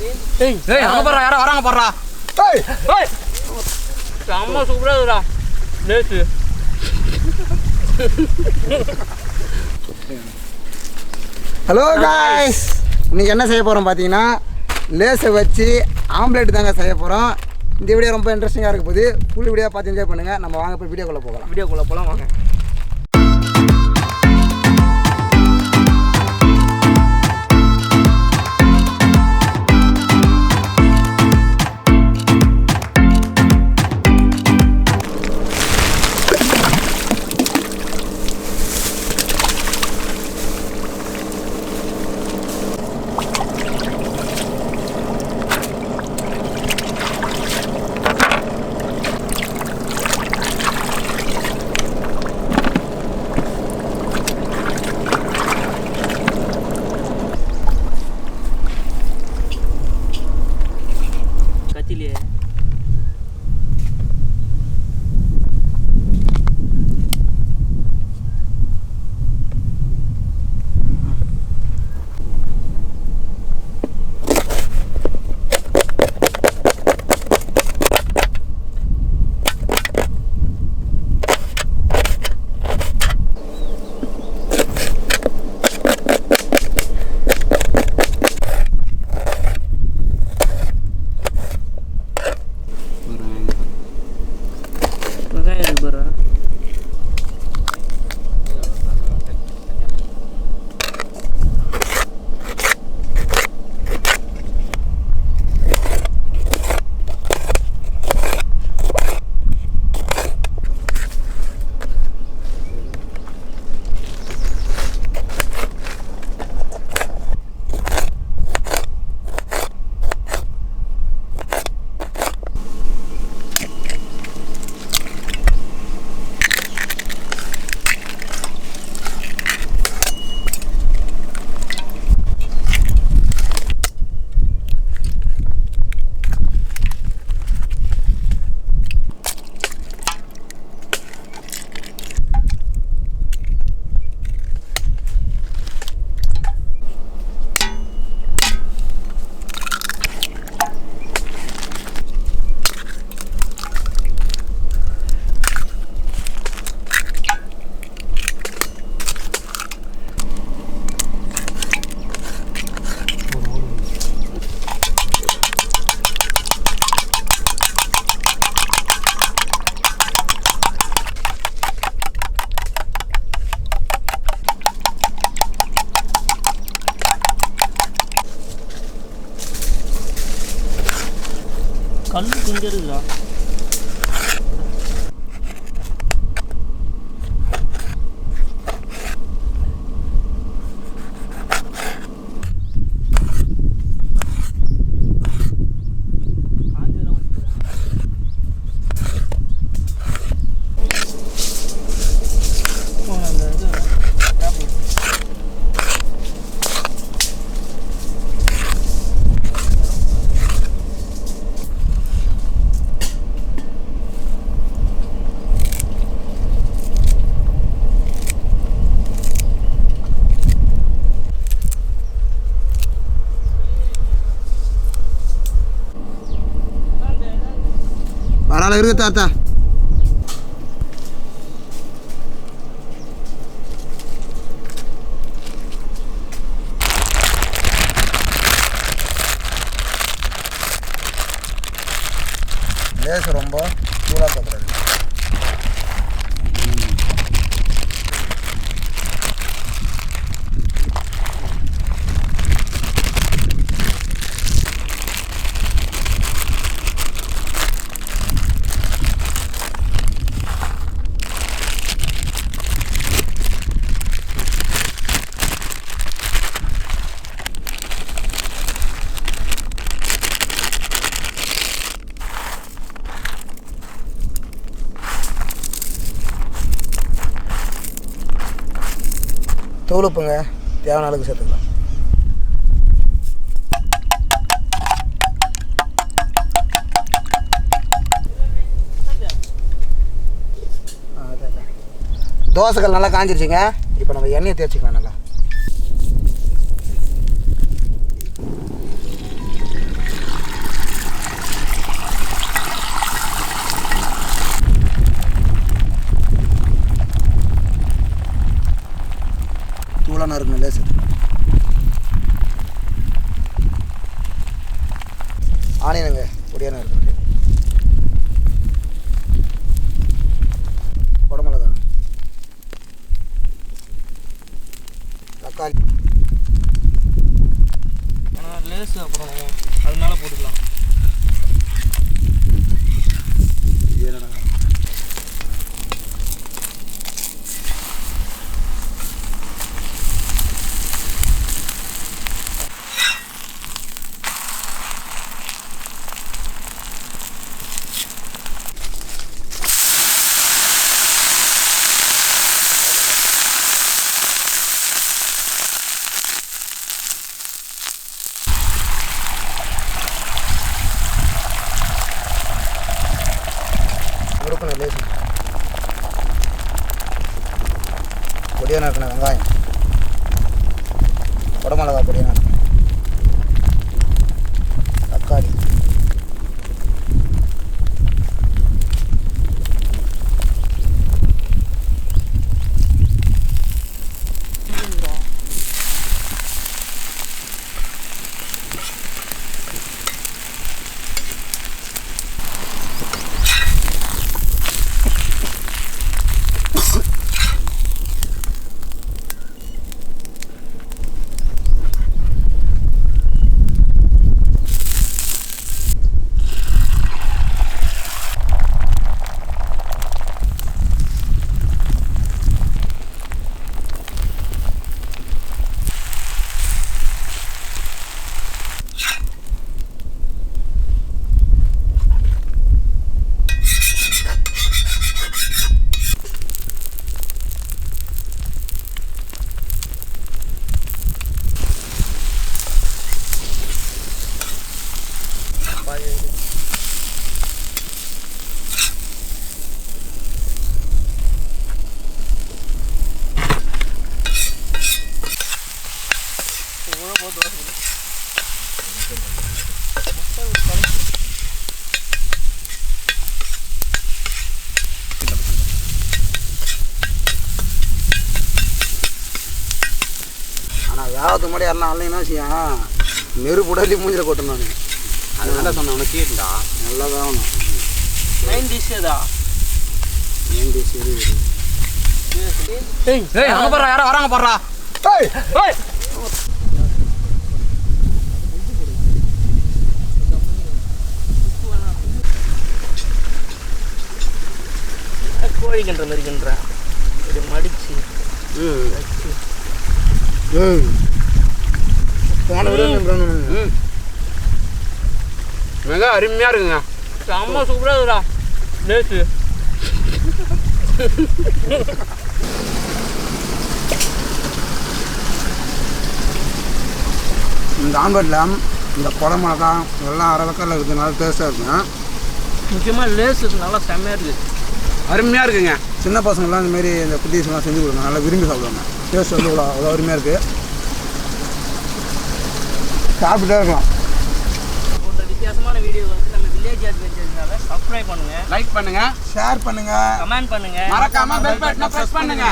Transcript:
ஏய் ஏய் அங்க பாறா யாரோ வராங்க பாறா. ஏய் ஏய் செம்ம சூப்பரா இருக்குடா. லேஸ். Hello guys. இன்னைக்கு என்ன செய்ய போறோம் பாத்தீங்கன்னா லேஸை வச்சு ஆம்லெட் தாங்க செய்ய போறோம். இந்த வீடியோ ரொம்ப இன்ட்ரெஸ்டிங்கா இருக்க போகுது. ஃபுல் வீடியோ பார்த்து என்ஜாய் பண்ணுங்க. நம்ம வாங்க போய் வீடியோக்குள்ள போகலாம். வாங்க. கல்லு இங்கே இருக்குதா? பரவாயில்ல இருக்கு தாத்தா. லேஸ் ரொம்ப சூடாக சாப்பிட்றது. தூள் உப்புங்க தேவையான அளவுக்கு சேர்த்துக்கலாம். தோசைகள் நல்லா காஞ்சிருச்சுங்க. இப்போ நம்ம எண்ணெயை தேய்ச்சிக்கலாம். நல்லா ஆனியனுங்க பொடியான இருக்குது, குடமிளகா, தக்காளி. ஆனால் லேஸ் அப்புறம் அதனால போட்டுக்கலாம். கொடுக்கணும் லேசு பொடியான இருக்கணும், வெங்காயம், குடமிளகா பொடியான இருக்கணும், தக்காளி, ஆனால் வேகத்துக்கு முன்னாடி யாருன்னா ஆன்லைனா செய்யும் நெருப்புடலி மூஞ்சில் கொட்டணும். நான் அது நல்லா சொன்னேன், உனக்கு கேட்டுடா. நல்லா வேகணும். மெயின் டிஷ்ஷேதா மெயின் டிஷ் அங்கே போடுறா, யாரோ வராங்க போடுறா. கோழிக்கின்ற மாதிரி கின்ற இது மடிச்சு போன விட மிக அருமையாக இருக்குங்க, செம்ம சூப்பராக இருக்குடா லேஸு. இந்த ஆம்பட்டில் இந்த குடமிளகா எல்லாம் அரை வக்கரில் இருக்குது, நல்லா டேஸ்ட்டாக இருக்குங்க. முக்கியமாக லேஸு நல்லா செம்மையாக இருக்குது, அருமையாக இருக்குங்க. சின்ன பசங்கள்லாம் இந்தமாரி இந்த குட்டீஸ்லாம் செஞ்சு கொடுங்க, நல்லா விரும்பி சாப்பிடுவாங்க. டேஸ்ட் வந்து அவ்வளோ அருமையாக இருக்குது, சாப்பிட்டுட்டே இருக்கலாம். ஒரு வித்தியாசமான வீடியோ வந்து நம்ம வில்லேஜ் அட்வென்ச்சர்ஸ்னால சப்ஸ்கிரைப் பண்ணுங்கள், லைக் பண்ணுங்கள், ஷேர் பண்ணுங்கள், கமெண்ட் பண்ணுங்கள், மறக்காம பெல் பட்டனை பிரஸ் பண்ணுங்க.